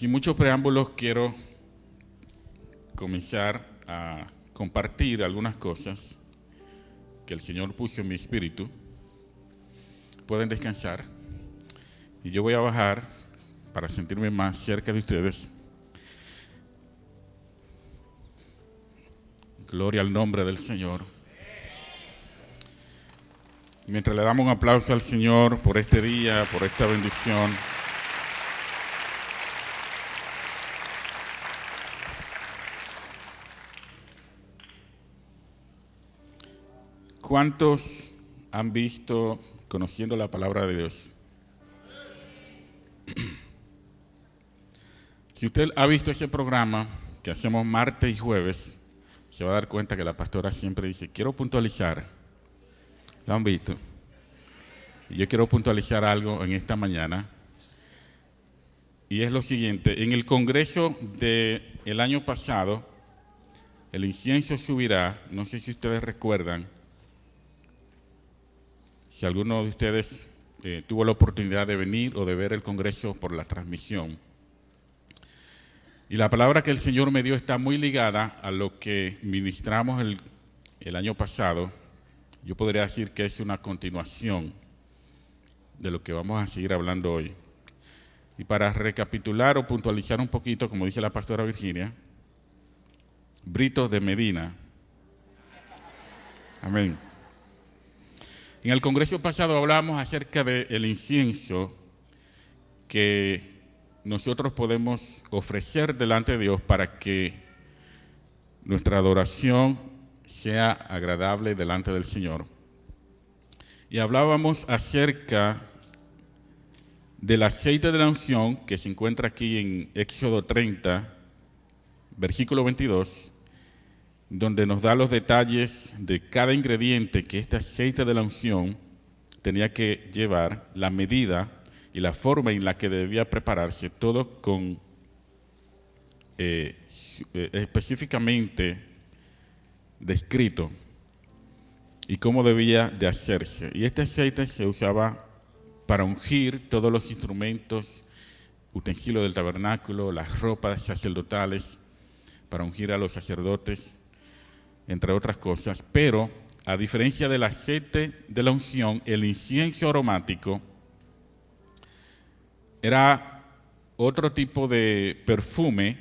sin muchos preámbulos quiero comenzar a compartir algunas cosas que el Señor puso en mi espíritu. Pueden descansar y yo voy a bajar para sentirme más cerca de ustedes. Gloria al nombre del Señor. Mientras le damos un aplauso al Señor por este día, por esta bendición. ¿Cuántos han visto Conociendo la Palabra de Dios? Si usted ha visto ese programa que hacemos martes y jueves, se va a dar cuenta que la pastora siempre dice, quiero puntualizar. ¿Lo han visto? Y yo quiero puntualizar algo en esta mañana. Y es lo siguiente, en el congreso del año pasado, el incienso subirá, no sé si ustedes recuerdan, si alguno de ustedes tuvo la oportunidad de venir o de ver el congreso por la transmisión. Y la palabra que el Señor me dio está muy ligada a lo que ministramos el año pasado. Yo podría decir que es una continuación de lo que vamos a seguir hablando hoy. Y para recapitular o puntualizar un poquito, como dice la pastora Virginia, Brito de Medina. Amén. En el congreso pasado hablamos acerca del incienso que nosotros podemos ofrecer delante de Dios para que nuestra adoración sea agradable delante del Señor. Y hablábamos acerca del aceite de la unción que se encuentra aquí en Éxodo 30, versículo 22, donde nos da los detalles de cada ingrediente que este aceite de la unción tenía que llevar, la medida y la forma en la que debía prepararse, todo con específicamente descrito y cómo debía de hacerse. Y este aceite se usaba para ungir todos los instrumentos, utensilios del tabernáculo, las ropas sacerdotales, para ungir a los sacerdotes, entre otras cosas. Pero, a diferencia del aceite de la unción, el incienso aromático era otro tipo de perfume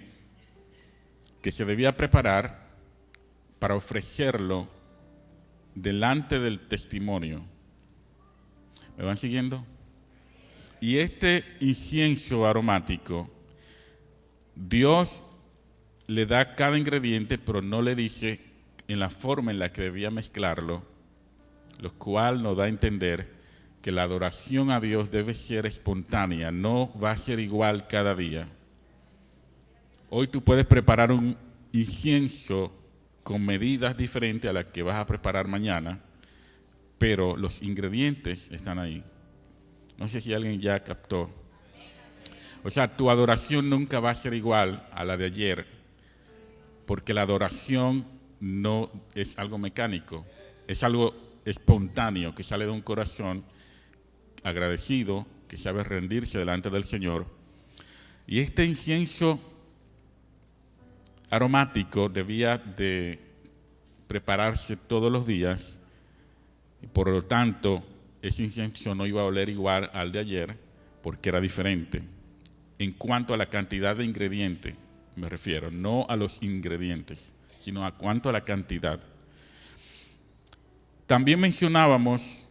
que se debía preparar para ofrecerlo delante del testimonio. ¿Me van siguiendo? Y este incienso aromático, Dios le da cada ingrediente, pero no le dice en la forma en la que debía mezclarlo, lo cual nos da a entender que la adoración a Dios debe ser espontánea, no va a ser igual cada día. Hoy tú puedes preparar un incienso con medidas diferentes a las que vas a preparar mañana, pero los ingredientes están ahí. No sé si alguien ya captó. O sea, tu adoración nunca va a ser igual a la de ayer, porque la adoración no es algo mecánico, es algo espontáneo que sale de un corazón agradecido, que sabe rendirse delante del Señor. Y este incienso aromático debía de prepararse todos los días, y por lo tanto ese incienso no iba a oler igual al de ayer, porque era diferente. En cuanto a la cantidad de ingredientes, me refiero, no a los ingredientes, sino a cuanto a la cantidad. También mencionábamos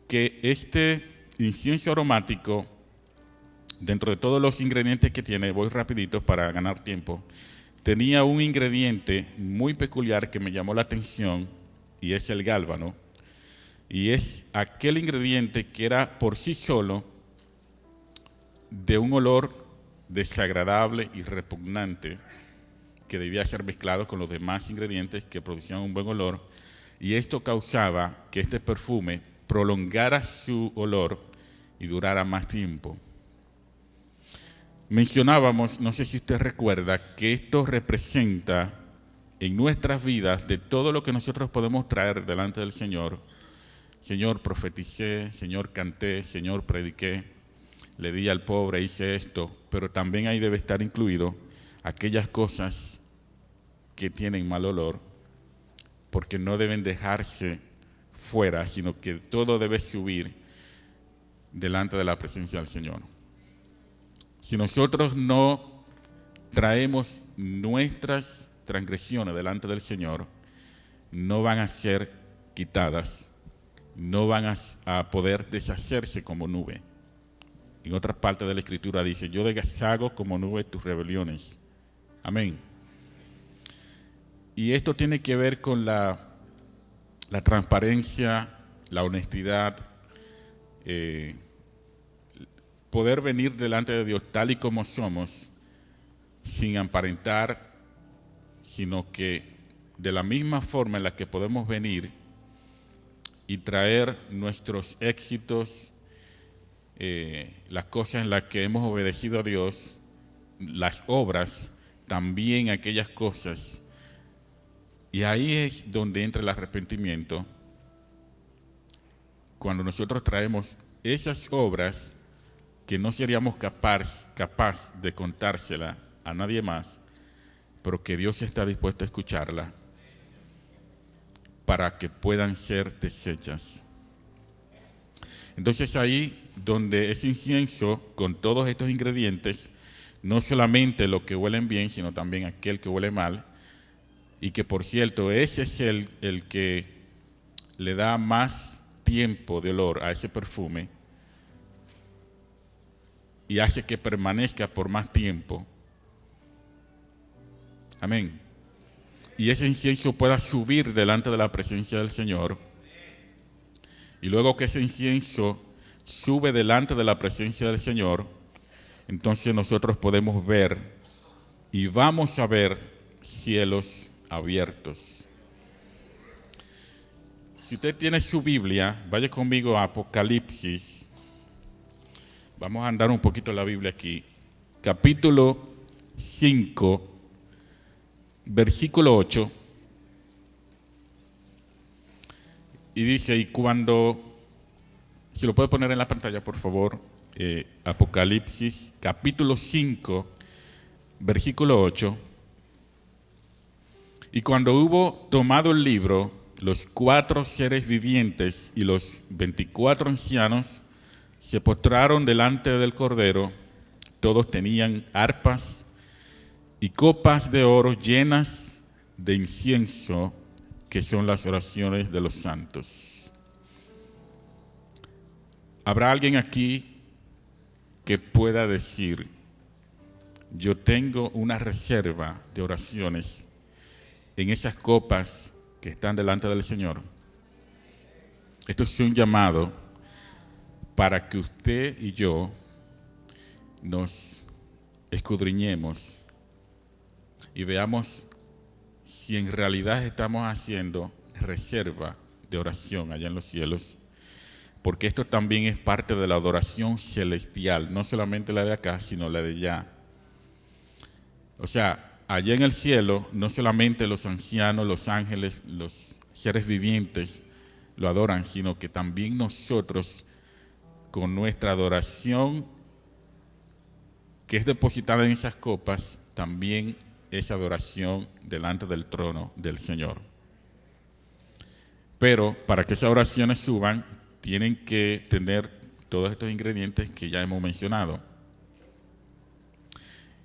que este incienso aromático, dentro de todos los ingredientes que tiene, voy rapidito para ganar tiempo, tenía un ingrediente muy peculiar que me llamó la atención, y es el gálbano. Y es aquel ingrediente que era por sí solo de un olor desagradable y repugnante, que debía ser mezclado con los demás ingredientes que producían un buen olor, y esto causaba que este perfume prolongara su olor y durara más tiempo. Mencionábamos, no sé si usted recuerda, que esto representa en nuestras vidas de todo lo que nosotros podemos traer delante del Señor. Señor, profeticé, Señor, canté, Señor, prediqué. le di al pobre, hice esto, pero también ahí debe estar incluido aquellas cosas que tienen mal olor, porque no deben dejarse fuera, sino que todo debe subir delante de la presencia del Señor. Si nosotros no traemos nuestras transgresiones delante del Señor, no van a ser quitadas, no van a poder deshacerse como nube. En otra parte de la Escritura dice, yo deshago como nube tus rebeliones. Amén. Y esto tiene que ver con la transparencia, la honestidad, poder venir delante de Dios tal y como somos, sin aparentar, sino que de la misma forma en la que podemos venir y traer nuestros éxitos, las cosas en las que hemos obedecido a Dios, las obras, también aquellas cosas. Y ahí es donde entra el arrepentimiento, cuando nosotros traemos esas obras que no seríamos capaz de contársela a nadie más, pero que Dios está dispuesto a escucharla para que puedan ser deshechas. Entonces ahí donde ese incienso con todos estos ingredientes, no solamente lo que huelen bien, sino también aquel que huele mal, y que por cierto ese es el que le da más tiempo de olor a ese perfume y hace que permanezca por más tiempo. Amén. Y ese incienso pueda subir delante de la presencia del Señor. Y luego que ese incienso sube delante de la presencia del Señor, entonces nosotros podemos ver y vamos a ver cielos abiertos. Si usted tiene su Biblia, vaya conmigo a Apocalipsis. Vamos a andar un poquito la Biblia aquí. Capítulo 5, versículo 8. Y dice, y cuando, si lo puede poner en la pantalla por favor, Apocalipsis capítulo 5, versículo 8. Y cuando hubo tomado el libro, los 4 seres vivientes y los 24 ancianos se postraron delante del Cordero. Todos tenían arpas y copas de oro llenas de incienso, que son las oraciones de los santos. ¿Habrá alguien aquí que pueda decir, yo tengo una reserva de oraciones en esas copas que están delante del Señor? Esto es un llamado para que usted y yo nos escudriñemos y veamos si en realidad estamos haciendo reserva de oración allá en los cielos, porque esto también es parte de la adoración celestial, no solamente la de acá, sino la de allá. O sea, allá en el cielo, no solamente los ancianos, los ángeles, los seres vivientes lo adoran, sino que también nosotros, con nuestra adoración que es depositada en esas copas, también es adoración delante del trono del Señor. Pero para que esas oraciones suban, tienen que tener todos estos ingredientes que ya hemos mencionado.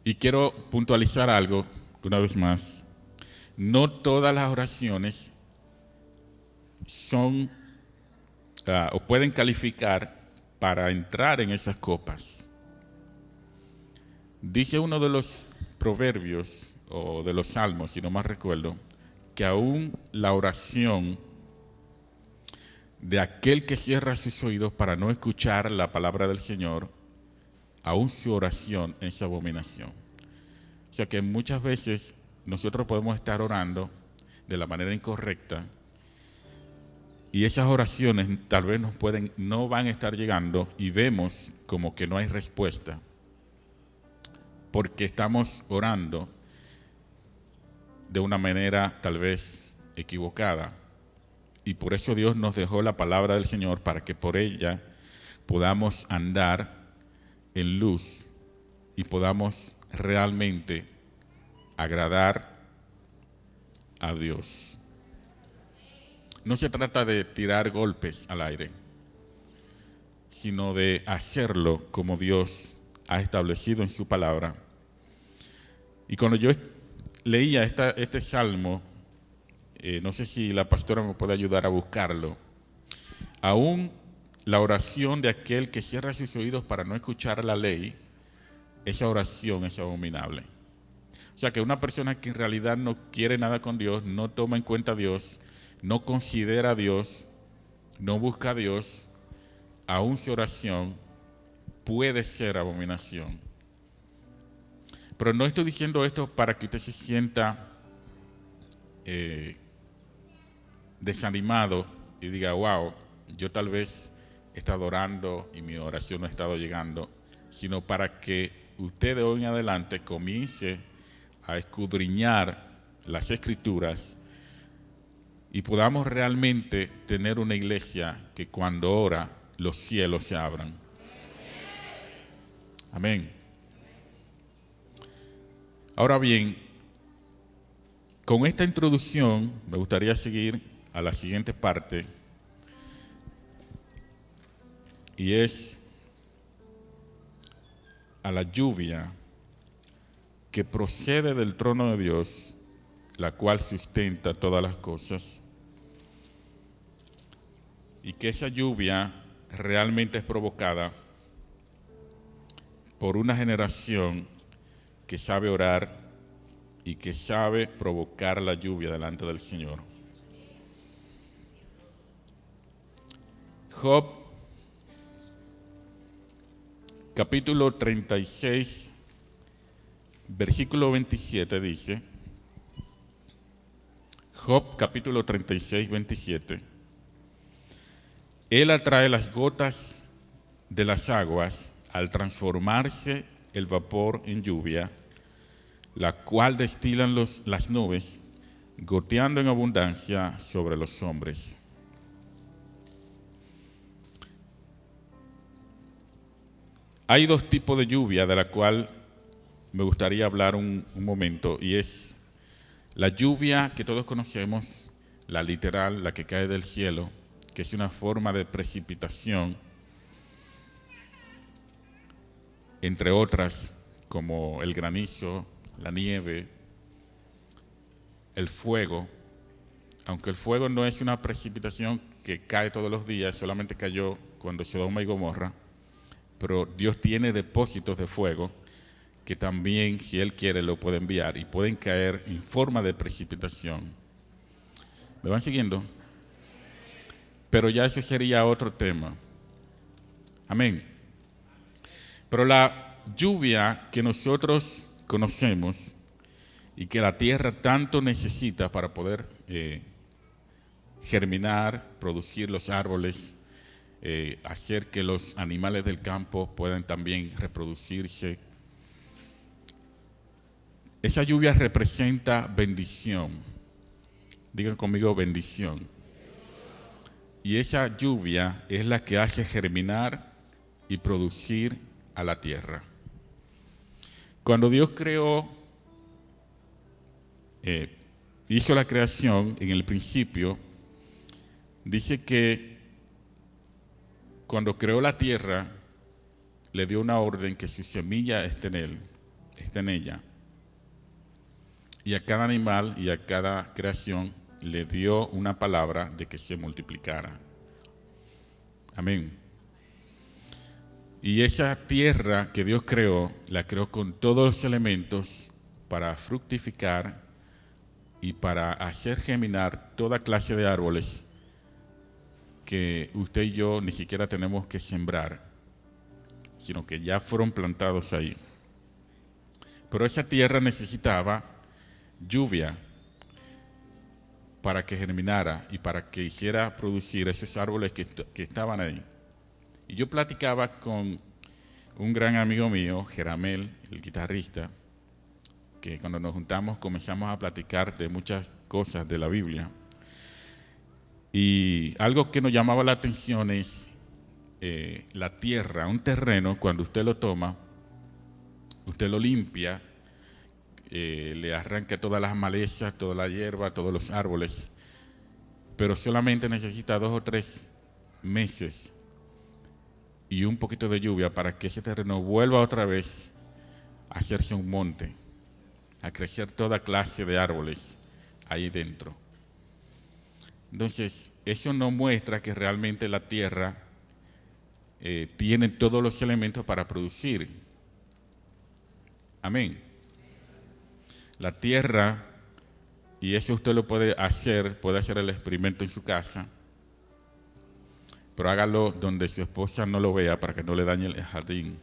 Y quiero puntualizar algo una vez más. No todas las oraciones son o pueden calificar para entrar en esas copas. Dice uno de los proverbios o de los salmos, si no mal recuerdo, que aún la oración de aquel que cierra sus oídos para no escuchar la palabra del Señor, aún su oración es abominación. O sea que muchas veces nosotros podemos estar orando de la manera incorrecta y esas oraciones tal vez no van a estar llegando y vemos como que no hay respuesta porque estamos orando de una manera tal vez equivocada. Y por eso Dios nos dejó la palabra del Señor para que por ella podamos andar en luz y podamos realmente agradar a Dios. No se trata de tirar golpes al aire, sino de hacerlo como Dios ha establecido en su palabra. Y cuando yo leía este salmo, no sé si la pastora me puede ayudar a buscarlo, aún la oración de aquel que cierra sus oídos para no escuchar la ley, esa oración es abominable. O sea que una persona que en realidad no quiere nada con Dios, no toma en cuenta a Dios, no considera a Dios, no busca a Dios, aún su oración puede ser abominación. Pero no estoy diciendo esto para que usted se sienta desanimado y diga, wow, yo tal vez he estado orando y mi oración no ha estado llegando, sino para que usted de hoy en adelante comience a escudriñar las Escrituras y podamos realmente tener una iglesia que cuando ora los cielos se abran. Amén. Ahora bien, con esta introducción me gustaría seguir a la siguiente parte, y es a la lluvia que procede del trono de Dios, la cual sustenta todas las cosas, y que esa lluvia realmente es provocada por una generación que sabe orar y que sabe provocar la lluvia delante del Señor. Job, capítulo 36, versículo 27 dice, Job capítulo 36, 27, Él atrae las gotas de las aguas al transformarse el vapor en lluvia, la cual destilan las nubes, goteando en abundancia sobre los hombres. Hay dos tipos de lluvia de la cual me gustaría hablar un momento, y es la lluvia que todos conocemos, la literal, la que cae del cielo, que es una forma de precipitación, entre otras como el granizo, la nieve, el fuego, aunque el fuego no es una precipitación que cae todos los días, solamente cayó cuando Sodoma y Gomorra, pero Dios tiene depósitos de fuego que también, si Él quiere, lo puede enviar y pueden caer en forma de precipitación. ¿Me van siguiendo? Pero ya ese sería otro tema. Amén. Pero la lluvia que nosotros conocemos y que la tierra tanto necesita para poder germinar, producir los árboles, hacer que los animales del campo puedan también reproducirse. Esa lluvia representa bendición. Digan conmigo bendición. Y esa lluvia es la que hace germinar y producir a la tierra. Cuando Dios hizo la creación en el principio, dice que cuando creó la tierra, le dio una orden que su semilla esté en ella. Y a cada animal y a cada creación le dio una palabra de que se multiplicara. Amén. Y esa tierra que Dios creó, la creó con todos los elementos para fructificar y para hacer germinar toda clase de árboles que usted y yo ni siquiera tenemos que sembrar, sino que ya fueron plantados ahí. Pero esa tierra necesitaba lluvia para que germinara y para que hiciera producir esos árboles que estaban ahí. Y yo platicaba con un gran amigo mío, Jeramel, el guitarrista, que cuando nos juntamos comenzamos a platicar de muchas cosas de la Biblia. Y algo que nos llamaba la atención es la tierra, un terreno, cuando usted lo toma, usted lo limpia, le arranca todas las malezas, toda la hierba, todos los árboles, pero solamente necesita 2 o 3 meses y un poquito de lluvia para que ese terreno vuelva otra vez a hacerse un monte, a crecer toda clase de árboles ahí dentro. Entonces, eso nos muestra que realmente la tierra tiene todos los elementos para producir. Amén. La tierra, y eso usted lo puede hacer el experimento en su casa, pero hágalo donde su esposa no lo vea para que no le dañe el jardín.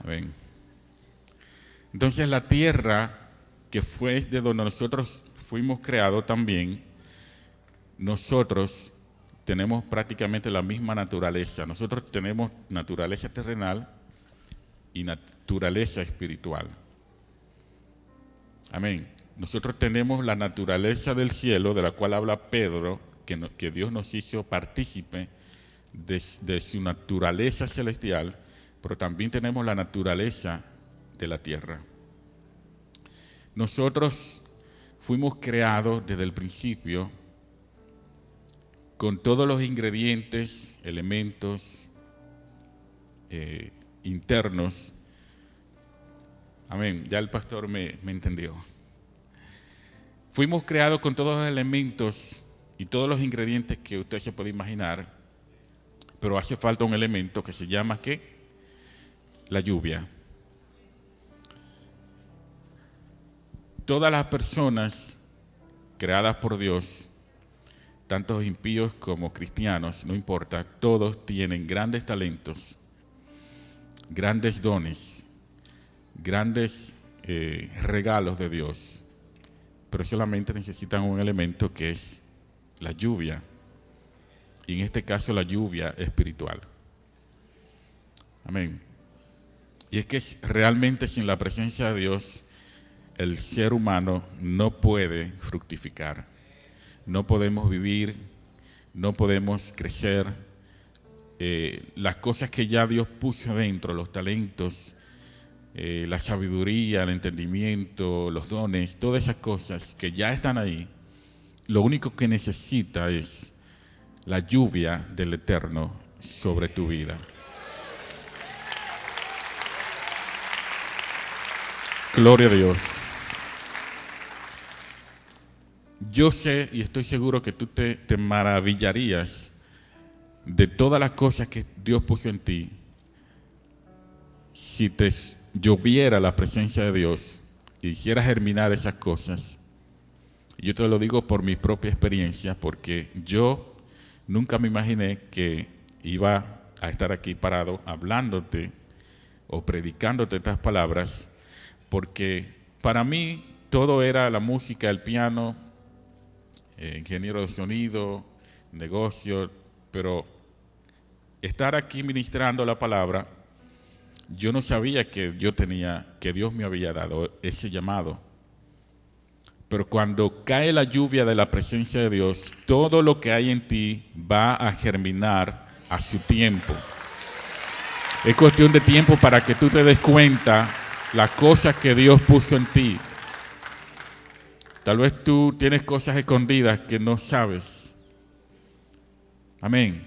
Amén. Entonces la tierra, que fue de donde nosotros fuimos creados también, nosotros tenemos prácticamente la misma naturaleza. Nosotros tenemos naturaleza terrenal y naturaleza espiritual. Amén. Nosotros tenemos la naturaleza del cielo, de la cual habla Pedro, que Dios nos hizo partícipe de su naturaleza celestial, pero también tenemos la naturaleza de la tierra. Nosotros fuimos creados desde el principio con todos los ingredientes, elementos internos. Amén, ya el pastor me entendió. Fuimos creados con todos los elementos y todos los ingredientes que usted se puede imaginar, pero hace falta un elemento que se llama ¿qué? La lluvia. Todas las personas creadas por Dios, tanto impíos como cristianos, no importa, todos tienen grandes talentos, grandes dones, grandes regalos de Dios, pero solamente necesitan un elemento que es la lluvia, y en este caso la lluvia espiritual. Amén. Y es que realmente sin la presencia de Dios, el ser humano no puede fructificar. No podemos vivir, no podemos crecer. Las cosas que ya Dios puso dentro, los talentos, la sabiduría, el entendimiento, los dones, todas esas cosas que ya están ahí, lo único que necesita es la lluvia del Eterno sobre tu vida. Gloria a Dios. Yo sé y estoy seguro que tú te maravillarías de todas las cosas que Dios puso en ti si te lloviera la presencia de Dios y hiciera germinar esas cosas. Yo te lo digo por mi propia experiencia, porque yo nunca me imaginé que iba a estar aquí parado hablándote o predicándote estas palabras, porque para mí todo era la música, el piano, ingeniero de sonido, negocio, pero estar aquí ministrando la palabra, yo no sabía que Dios me había dado ese llamado. Pero cuando cae la lluvia de la presencia de Dios, todo lo que hay en ti va a germinar a su tiempo. Es cuestión de tiempo para que tú te des cuenta las cosas que Dios puso en ti. Tal vez tú tienes cosas escondidas que no sabes. Amén.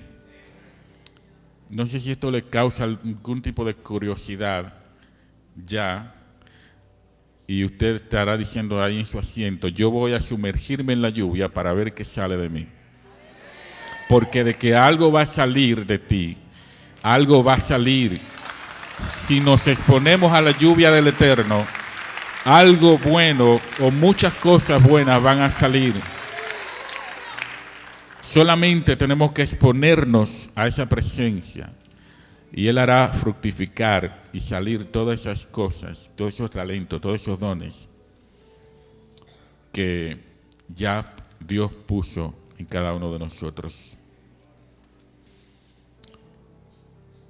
No sé si esto le causa algún tipo de curiosidad ya. Y usted estará diciendo ahí en su asiento, yo voy a sumergirme en la lluvia para ver qué sale de mí. Porque de que algo va a salir de ti, algo va a salir. Si nos exponemos a la lluvia del Eterno, algo bueno o muchas cosas buenas van a salir. Solamente tenemos que exponernos a esa presencia y Él hará fructificar y salir todas esas cosas, todos esos talentos, todos esos dones que ya Dios puso en cada uno de nosotros.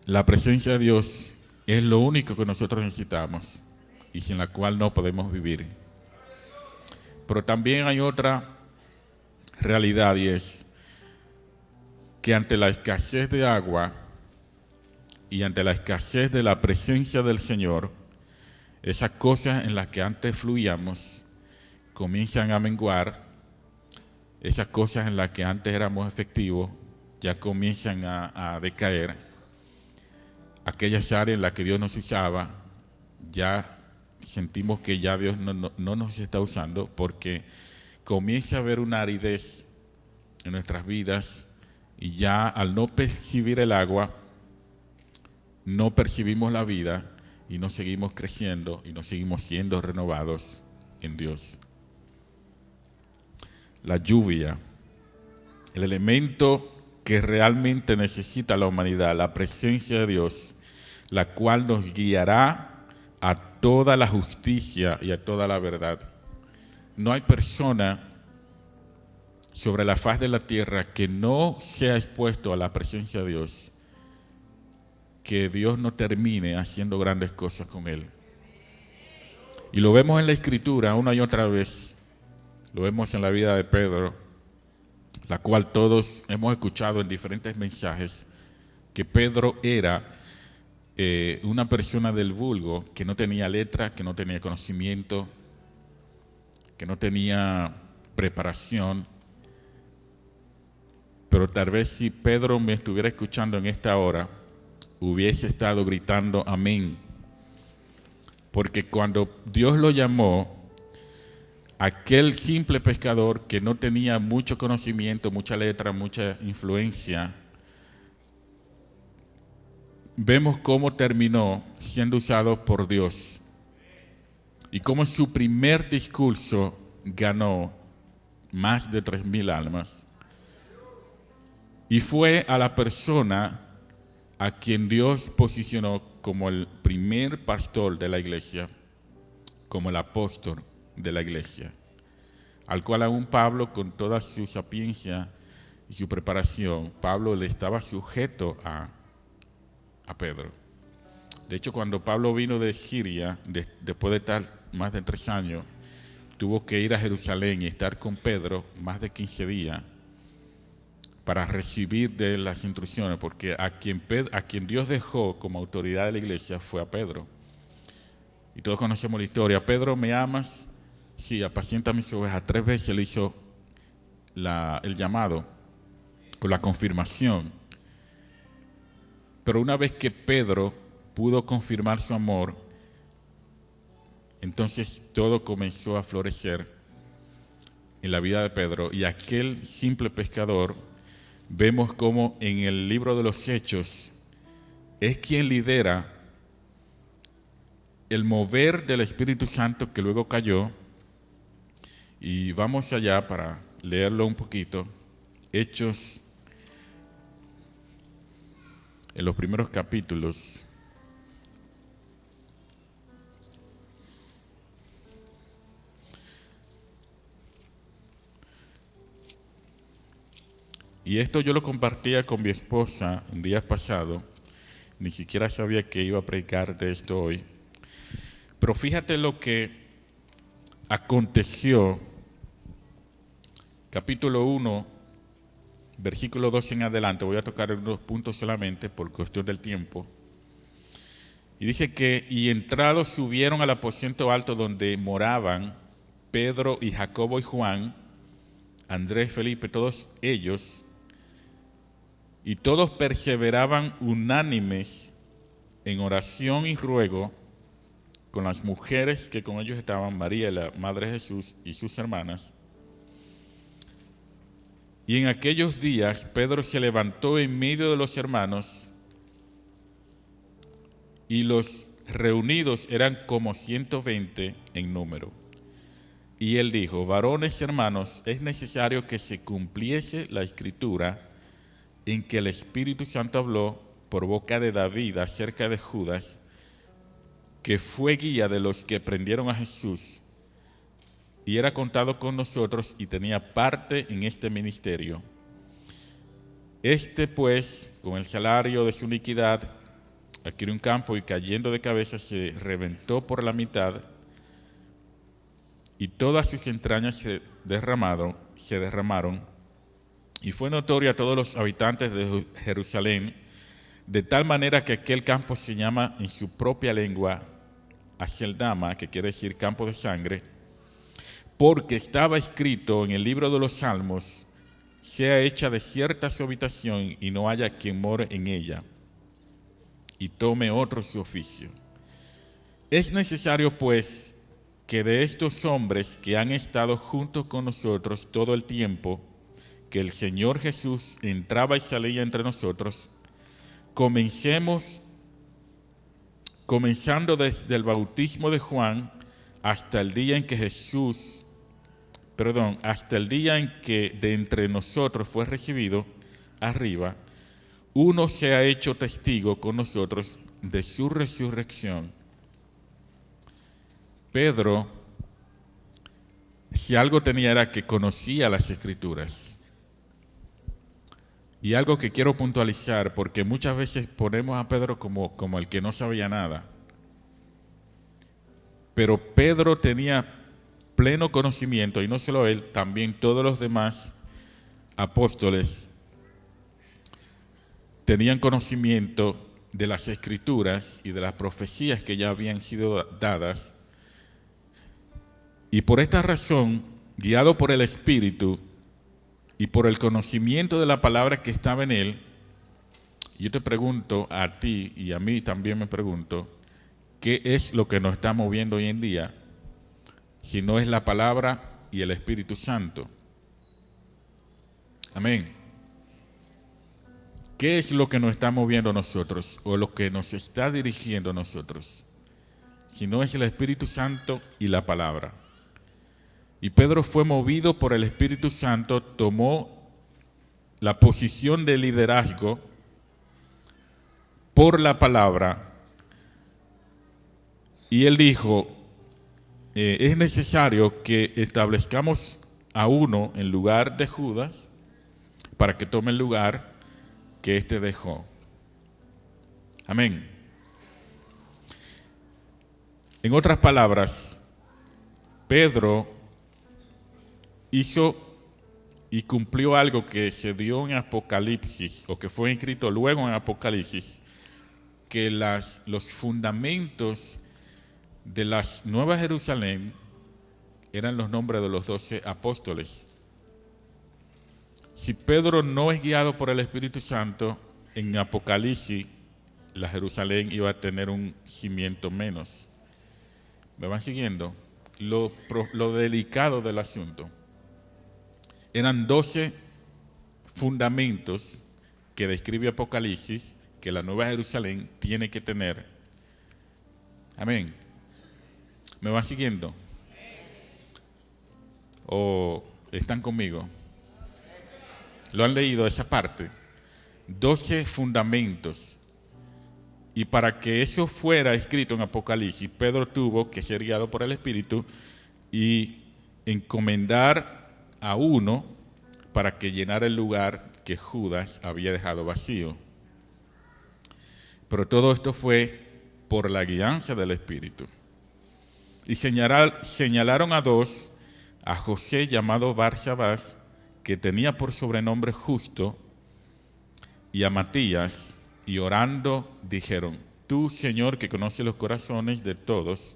La presencia de Dios es lo único que nosotros necesitamos y sin la cual no podemos vivir. Pero también hay otra realidad, y es que ante la escasez de agua y ante la escasez de la presencia del Señor, esas cosas en las que antes fluíamos comienzan a menguar, esas cosas en las que antes éramos efectivos ya comienzan a decaer, aquellas áreas en las que Dios nos usaba, ya sentimos que ya Dios no nos está usando porque comienza a haber una aridez en nuestras vidas y ya al no percibir el agua, no percibimos la vida y no seguimos creciendo y no seguimos siendo renovados en Dios. La lluvia, el elemento que realmente necesita la humanidad, la presencia de Dios, la cual nos guiará a toda la justicia y a toda la verdad. No hay persona sobre la faz de la tierra que no sea expuesto a la presencia de Dios, que Dios no termine haciendo grandes cosas con él. Y lo vemos en la Escritura una y otra vez. Lo vemos en la vida de Pedro, la cual todos hemos escuchado en diferentes mensajes, que Pedro era una persona del vulgo que no tenía letra, que no tenía conocimiento, que no tenía preparación. Pero tal vez si Pedro me estuviera escuchando en esta hora, hubiese estado gritando amén. Porque cuando Dios lo llamó, aquel simple pescador que no tenía mucho conocimiento, mucha letra, mucha influencia, vemos cómo terminó siendo usado por Dios y cómo en su primer discurso ganó más de 3,000 almas. Y fue a la persona a quien Dios posicionó como el primer pastor de la iglesia, como el apóstol de la iglesia, al cual aún Pablo, con toda su sapiencia y su preparación, Pablo le estaba sujeto a Pedro. De hecho, cuando Pablo vino de Siria, después de estar más de 3 años, tuvo que ir a Jerusalén y estar con Pedro más de 15 días para recibir de él las instrucciones, porque a quien Dios dejó como autoridad de la iglesia fue a Pedro. Y todos conocemos la historia. Pedro, ¿me amas? Sí, apacienta mis ovejas. 3 veces le hizo el llamado o la confirmación. Pero una vez que Pedro pudo confirmar su amor, entonces todo comenzó a florecer en la vida de Pedro. Y aquel simple pescador, vemos como en el libro de los Hechos, es quien lidera el mover del Espíritu Santo que luego cayó. Y vamos allá para leerlo un poquito. Hechos, en los primeros capítulos. Y esto yo lo compartía con mi esposa un día pasado. Ni siquiera sabía que iba a predicar de esto hoy. Pero fíjate lo que aconteció, capítulo 1, versículo 2 en adelante. Voy a tocar unos puntos solamente por cuestión del tiempo. Y dice que, y entrados subieron al aposento alto donde moraban Pedro y Jacobo y Juan, Andrés, Felipe, todos ellos, y todos perseveraban unánimes en oración y ruego con las mujeres que con ellos estaban, María, la madre de Jesús, y sus hermanas. Y en aquellos días Pedro se levantó en medio de los hermanos, y los reunidos eran como 120 en número. Y él dijo: varones hermanos, es necesario que se cumpliese la escritura en que el Espíritu Santo habló por boca de David acerca de Judas, que fue guía de los que prendieron a Jesús, y era contado con nosotros y tenía parte en este ministerio. Este pues, con el salario de su iniquidad, adquirió un campo y cayendo de cabeza se reventó por la mitad, y todas sus entrañas se derramaron, y fue notorio a todos los habitantes de Jerusalén de tal manera que aquel campo se llama en su propia lengua Aceldama, que quiere decir campo de sangre, porque estaba escrito en el libro de los Salmos: sea hecha desierta su habitación y no haya quien more en ella, y tome otro su oficio. Es necesario, pues, que de estos hombres que han estado juntos con nosotros todo el tiempo que el Señor Jesús entraba y salía entre nosotros, comenzando desde el bautismo de Juan hasta el día en que hasta el día en que de entre nosotros fue recibido arriba, uno se ha hecho testigo con nosotros de su resurrección. Pedro, si algo tenía, era que conocía las Escrituras. Y algo que quiero puntualizar, porque muchas veces ponemos a Pedro como el que no sabía nada. Pero Pedro tenía pleno conocimiento, y no solo él, también todos los demás apóstoles tenían conocimiento de las Escrituras y de las profecías que ya habían sido dadas. Y por esta razón, guiado por el Espíritu y por el conocimiento de la palabra que estaba en él, yo te pregunto a ti, y a mí también me pregunto, ¿qué es lo que nos está moviendo hoy en día si no es la palabra y el Espíritu Santo? Amén. ¿Qué es lo que nos está moviendo a nosotros o lo que nos está dirigiendo a nosotros? Si no es el Espíritu Santo y la palabra. Y Pedro fue movido por el Espíritu Santo, tomó la posición de liderazgo por la palabra, y él dijo: es necesario que establezcamos a uno en lugar de Judas para que tome el lugar que éste dejó. Amén. En otras palabras, Pedro hizo y cumplió algo que se dio en Apocalipsis, o que fue escrito luego en Apocalipsis, que los fundamentos de la Nueva Jerusalén eran los nombres de los 12 apóstoles. Si Pedro no es guiado por el Espíritu Santo, en Apocalipsis la Jerusalén iba a tener un cimiento menos. ¿Me van siguiendo? Lo delicado del asunto. Eran 12 fundamentos que describe Apocalipsis que la Nueva Jerusalén tiene que tener. Amén. ¿Me van siguiendo? ¿O están conmigo? ¿Lo han leído esa parte? 12 fundamentos. Y para que eso fuera escrito en Apocalipsis, Pedro tuvo que ser guiado por el Espíritu y encomendar a uno para que llenara el lugar que Judas había dejado vacío. Pero todo esto fue por la guianza del Espíritu. Y señalaron a dos: a José, llamado Barsabás, que tenía por sobrenombre Justo, y a Matías, y orando dijeron: tú, Señor, que conoces los corazones de todos,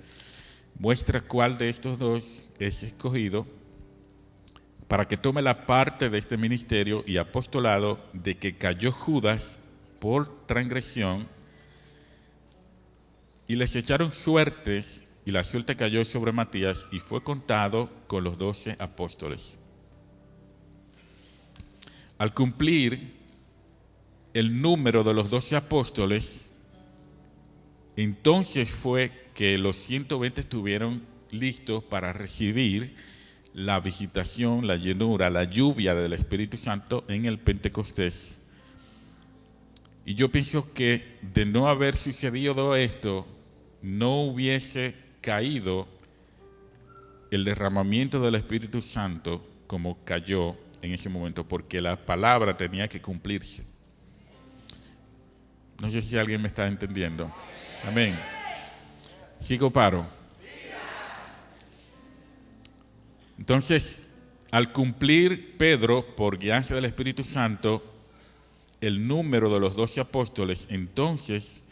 muestra cuál de estos dos es escogido para que tome la parte de este ministerio y apostolado de que cayó Judas por transgresión. Y les echaron suertes, y la suerte cayó sobre Matías, y fue contado con los 12 apóstoles. Al cumplir el número de los 12 apóstoles, entonces fue que los 120 estuvieron listos para recibir la visitación, la llenura, la lluvia del Espíritu Santo en el Pentecostés. Y yo pienso que de no haber sucedido esto, no hubiese caído el derramamiento del Espíritu Santo como cayó en ese momento, porque la palabra tenía que cumplirse. No sé si alguien me está entendiendo. Amén. ¿Sigo paro? Entonces, al cumplir Pedro, por guianza del Espíritu Santo, el número de los 12 apóstoles, entonces,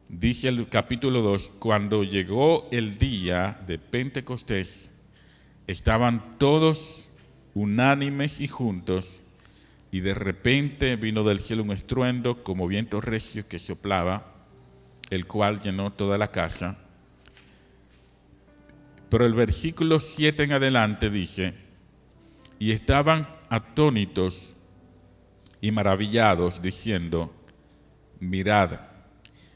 dice el capítulo 2, cuando llegó el día de Pentecostés, estaban todos unánimes y juntos, y de repente vino del cielo un estruendo como viento recio que soplaba, el cual llenó toda la casa. Pero el versículo 7 en adelante dice, y estaban atónitos y maravillados, diciendo, mirad,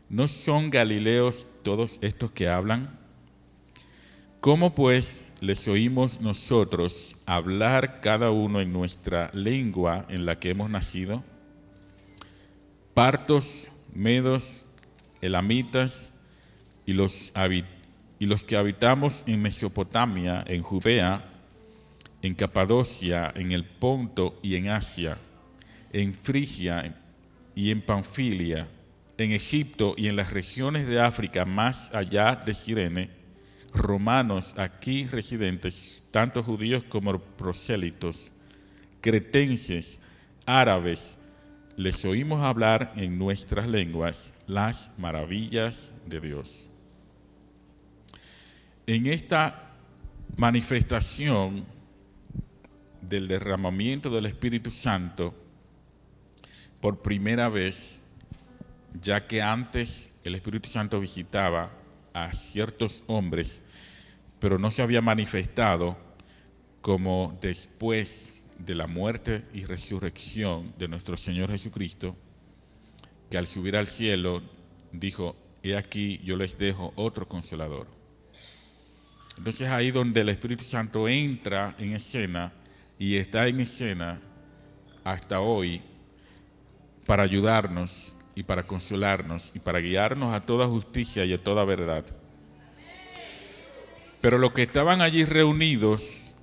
¿no son galileos todos estos que hablan? ¿Cómo pues les oímos nosotros hablar cada uno en nuestra lengua en la que hemos nacido? Partos, medos, elamitas y los que habitamos en Mesopotamia, en Judea, en Capadocia, en el Ponto y en Asia, en Frigia y en Panfilia, en Egipto y en las regiones de África más allá de Cirene, romanos aquí residentes, tanto judíos como prosélitos, cretenses, árabes, les oímos hablar en nuestras lenguas las maravillas de Dios. En esta manifestación del derramamiento del Espíritu Santo, por primera vez, ya que antes el Espíritu Santo visitaba a ciertos hombres, pero no se había manifestado como después de la muerte y resurrección de nuestro Señor Jesucristo, que al subir al cielo dijo, he aquí yo les dejo otro consolador. Entonces ahí donde el Espíritu Santo entra en escena y está en escena hasta hoy para ayudarnos y para consolarnos y para guiarnos a toda justicia y a toda verdad. Pero los que estaban allí reunidos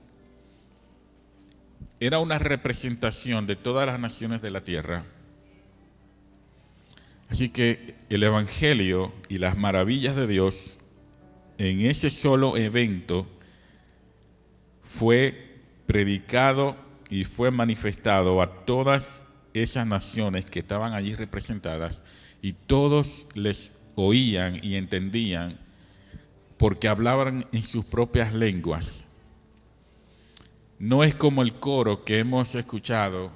era una representación de todas las naciones de la tierra. Así que el Evangelio y las maravillas de Dios en ese solo evento fue predicado y fue manifestado a todas esas naciones que estaban allí representadas, y todos les oían y entendían porque hablaban en sus propias lenguas. No es como el coro que hemos escuchado,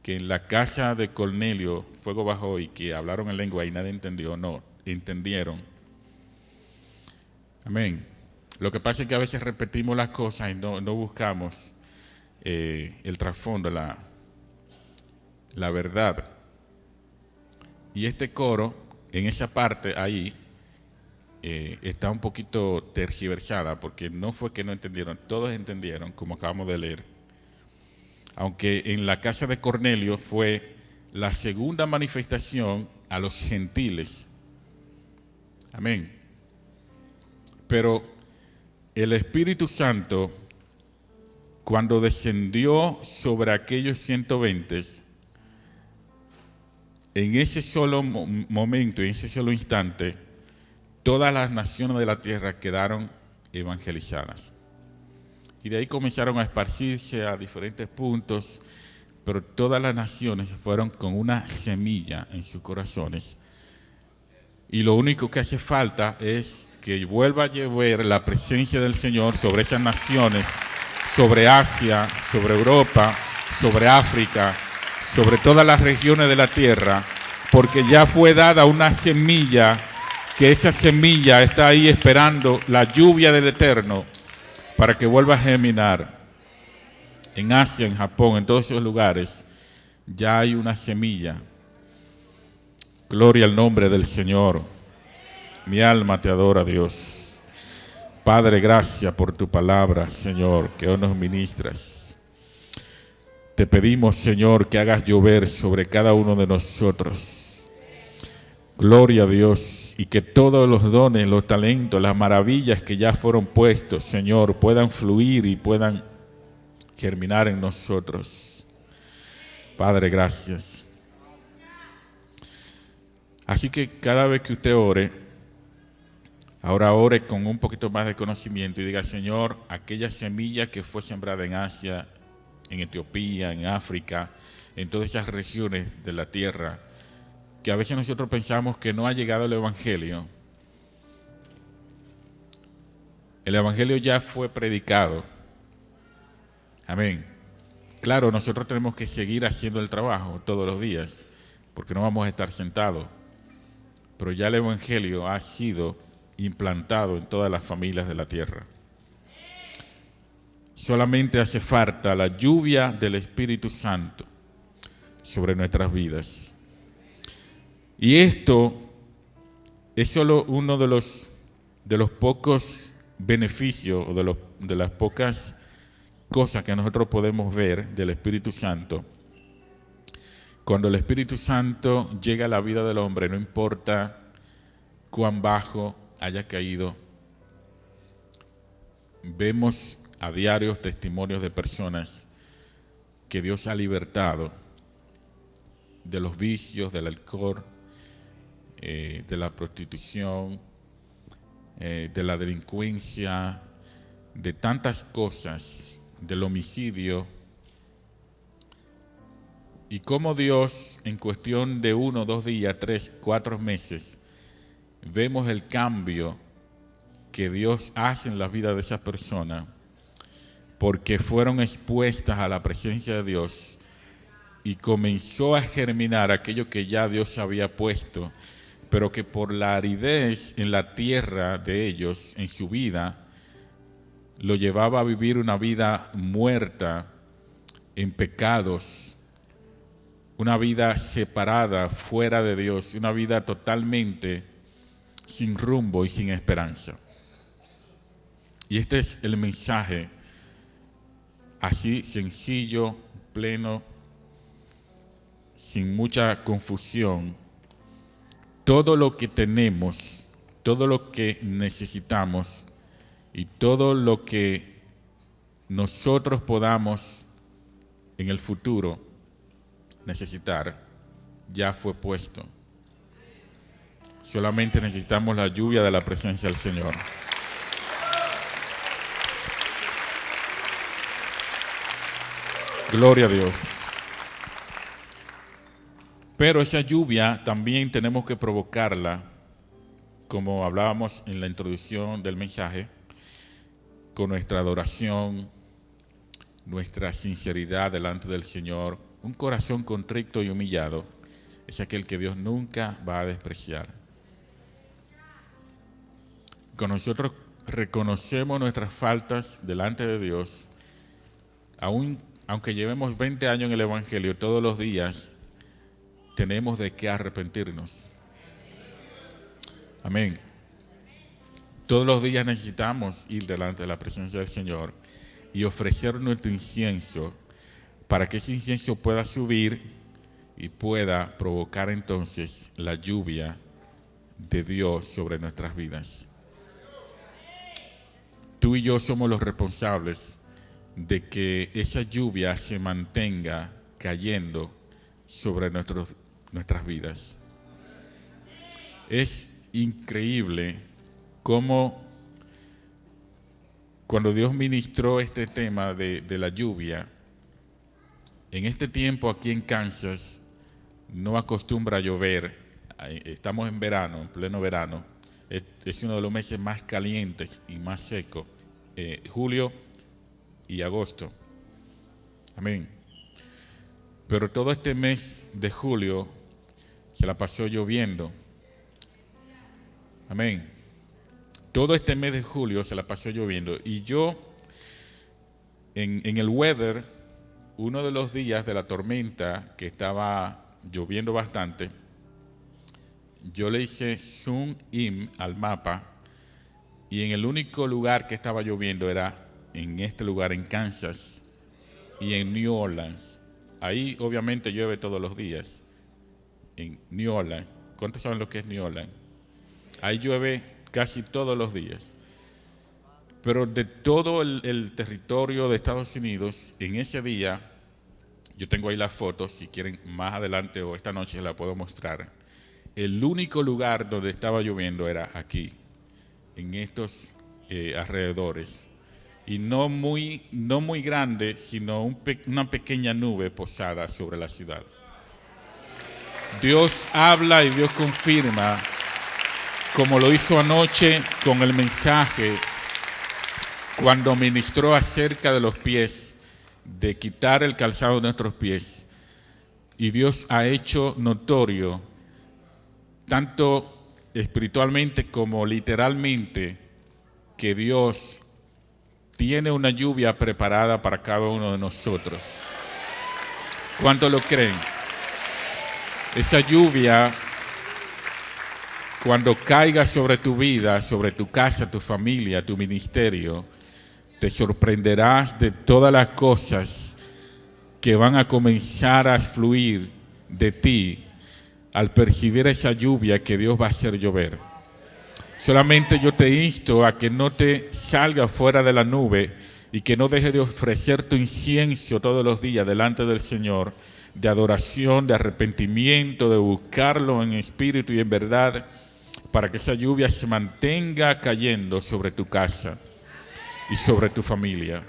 que en la casa de Cornelio fuego bajó y que hablaron en lengua y nadie entendió. No, entendieron. Amén. Lo que pasa es que a veces repetimos las cosas y no buscamos el trasfondo, la verdad. Y este coro, en esa parte ahí, está un poquito tergiversada, porque no fue que no entendieron, todos entendieron, como acabamos de leer. Aunque en la casa de Cornelio fue la segunda manifestación a los gentiles. Amén. Pero el Espíritu Santo, cuando descendió sobre aquellos 120, en ese solo momento, en ese solo instante, todas las naciones de la tierra quedaron evangelizadas. Y de ahí comenzaron a esparcirse a diferentes puntos, pero todas las naciones fueron con una semilla en sus corazones. Y lo único que hace falta es que vuelva a llover la presencia del Señor sobre esas naciones, sobre Asia, sobre Europa, sobre África, sobre todas las regiones de la tierra, porque ya fue dada una semilla, que esa semilla está ahí esperando la lluvia del Eterno para que vuelva a germinar. En Asia, en Japón, en todos esos lugares, ya hay una semilla. Gloria al nombre del Señor. Mi alma te adora, Dios. Padre, gracias por tu palabra, Señor, que hoy nos ministras. Te pedimos, Señor, que hagas llover sobre cada uno de nosotros. Gloria a Dios, y que todos los dones, los talentos, las maravillas que ya fueron puestos, Señor, puedan fluir y puedan germinar en nosotros. Padre, gracias. Así que cada vez que usted ore, ahora ore con un poquito más de conocimiento y diga, Señor, aquella semilla que fue sembrada en Asia, en Etiopía, en África, en todas esas regiones de la tierra, que a veces nosotros pensamos que no ha llegado el Evangelio. El Evangelio ya fue predicado. Amén. Claro, nosotros tenemos que seguir haciendo el trabajo todos los días, porque no vamos a estar sentados. Pero ya el Evangelio ha sido implantado en todas las familias de la tierra. Solamente hace falta la lluvia del Espíritu Santo sobre nuestras vidas. Y esto es solo uno de los pocos beneficios o de las pocas cosas que nosotros podemos ver del Espíritu Santo. Cuando el Espíritu Santo llega a la vida del hombre, no importa cuán bajo haya caído, vemos a diario testimonios de personas que Dios ha libertado de los vicios, del alcohol, de la prostitución, de la delincuencia, de tantas cosas, del homicidio, y cómo Dios en cuestión de 1, 2 días, 3, 4 meses, vemos el cambio que Dios hace en la vida de esa persona, porque fueron expuestas a la presencia de Dios y comenzó a germinar aquello que ya Dios había puesto, pero que por la aridez en la tierra de ellos, en su vida, lo llevaba a vivir una vida muerta en pecados, una vida separada, fuera de Dios, una vida totalmente sin rumbo y sin esperanza. Y este es el mensaje, así sencillo, pleno, sin mucha confusión. Todo lo que tenemos, todo lo que necesitamos y todo lo que nosotros podamos en el futuro necesitar, ya fue puesto. Solamente necesitamos la lluvia de la presencia del Señor. Gloria a Dios. Pero esa lluvia también tenemos que provocarla, como hablábamos en la introducción del mensaje, con nuestra adoración, nuestra sinceridad delante del Señor. Un corazón contrito y humillado es aquel que Dios nunca va a despreciar. Cuando nosotros reconocemos nuestras faltas delante de Dios, aunque llevemos 20 años en el Evangelio, todos los días tenemos de qué arrepentirnos. Amén. Todos los días necesitamos ir delante de la presencia del Señor y ofrecer nuestro incienso para que ese incienso pueda subir y pueda provocar entonces la lluvia de Dios sobre nuestras vidas. Tú y yo somos los responsables de que esa lluvia se mantenga cayendo sobre nuestras vidas. Es increíble cómo cuando Dios ministró este tema de la lluvia, en este tiempo aquí en Kansas no acostumbra a llover. Estamos en verano, en pleno verano. Es uno de los meses más calientes y más secos, julio y agosto. Amén. Pero todo este mes de julio se la pasó lloviendo. Amén. Todo este mes de julio se la pasó lloviendo. Y yo, en el weather, uno de los días de la tormenta que estaba lloviendo bastante, yo le hice zoom in al mapa y en el único lugar que estaba lloviendo era en este lugar, en Kansas y en New Orleans. Ahí obviamente llueve todos los días, en New Orleans. ¿Cuántos saben lo que es New Orleans? Ahí llueve casi todos los días. Pero de todo el territorio de Estados Unidos, en ese día, yo tengo ahí las fotos, si quieren más adelante o esta noche se la puedo mostrar. El único lugar donde estaba lloviendo era aquí, en estos alrededores. y no muy grande, sino una pequeña nube posada sobre la ciudad. Dios habla y Dios confirma, como lo hizo anoche con el mensaje, cuando ministró acerca de los pies, de quitar el calzado de nuestros pies. Y Dios ha hecho notorio, tanto espiritualmente como literalmente, que Dios tiene una lluvia preparada para cada uno de nosotros. ¿Cuántos lo creen? Esa lluvia, cuando caiga sobre tu vida, sobre tu casa, tu familia, tu ministerio, te sorprenderás de todas las cosas que van a comenzar a fluir de ti al percibir esa lluvia que Dios va a hacer llover. Solamente yo te insto a que no te salgas fuera de la nube y que no dejes de ofrecer tu incienso todos los días delante del Señor, de adoración, de arrepentimiento, de buscarlo en espíritu y en verdad, para que esa lluvia se mantenga cayendo sobre tu casa y sobre tu familia.